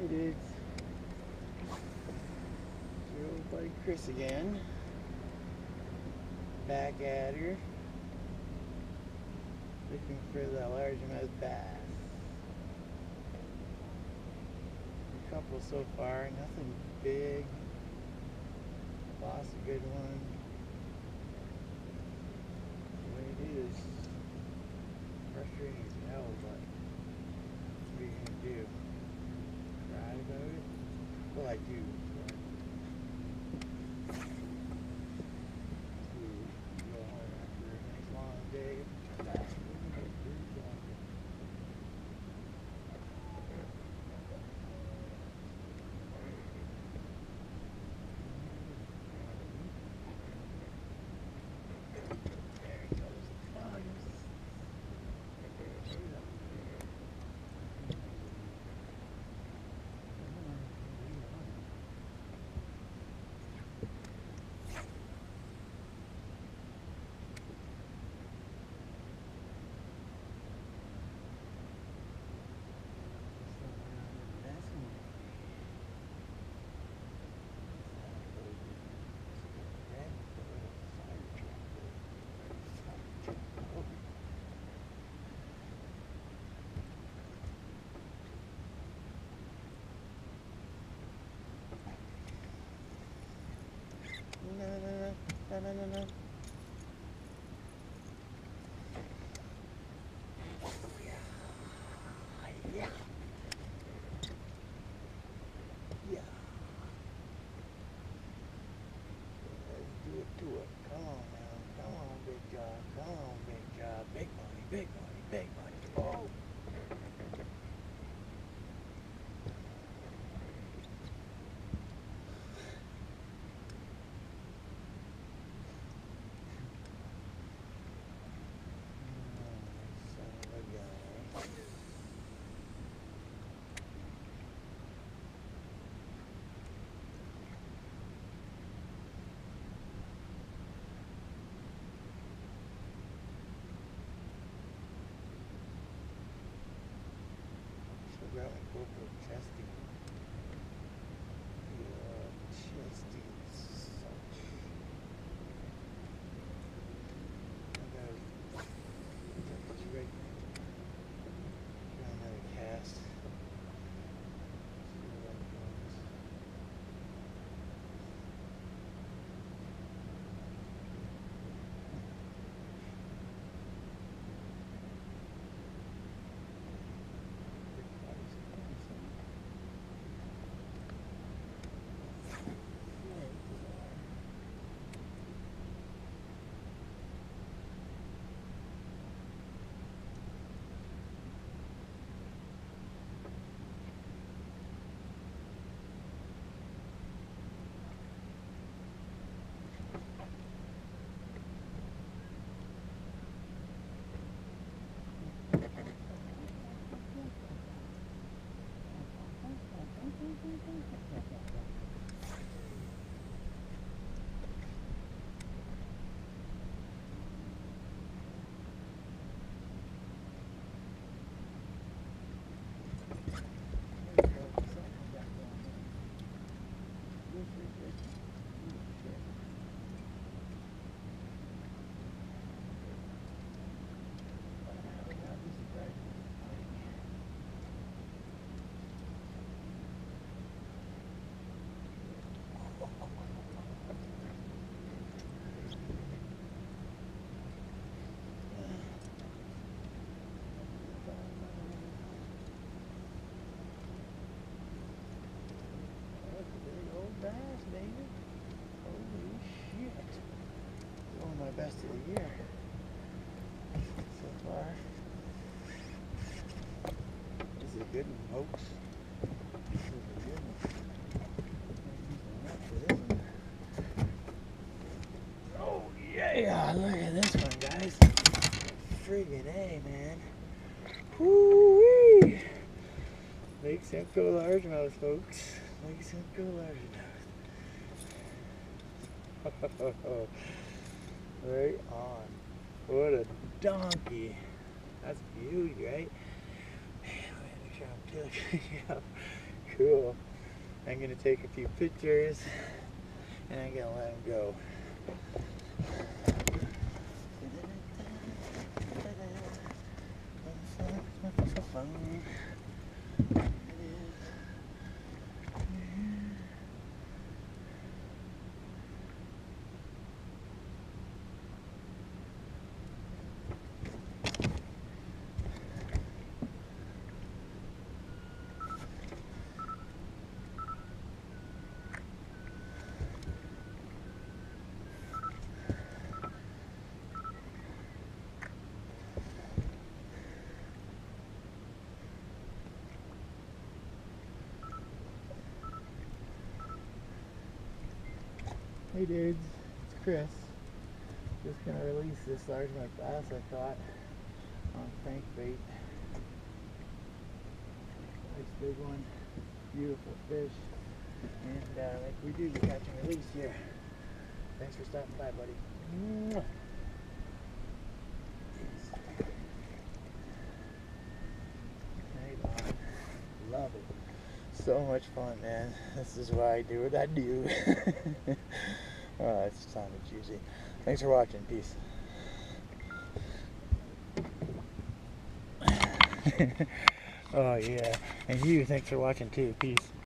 Hey dudes, your old buddy Chris again. Back at her, looking for the largemouth bass. A couple so far, nothing big. Lost a good one. The way it is, frustrating as hell, but what are you gonna do? Cry about it? Well, I do. Go home after a nice long day. There he goes. No. Yeah. Yeah. Let's do it to it. Come on now. Come on, big job. Come on, big job. Big money, big money, big money. Oh. Son of a gun. Go out and go for Chesty. Chesty such. That's right. Got another cast. See where that goes. Bass, baby. Holy shit. One of my best of the year so far. This is a good one, folks. This is a good one. For this one. Oh yeah, look at this one, guys. Friggin' A, man. Woo-wee! Lake Simcoe largemouth, folks. Lake Simcoe largemouth. Right on. What a donkey. That's huge, right? Man, make sure I'm tilting up. cool. I'm gonna take a few pictures and I'm gonna let him go. Hey dudes, it's Chris. Just gonna release this largemouth bass I caught on crankbait. Nice big one, beautiful fish, and like we do, we catch and release here. Thanks for stopping by, buddy. Mwah. Right on. Love it. So much fun, man. This is why I do what I do. Oh, it's sounded juicy. Thanks for watching. Peace. Oh yeah, and you, thanks for watching too. Peace.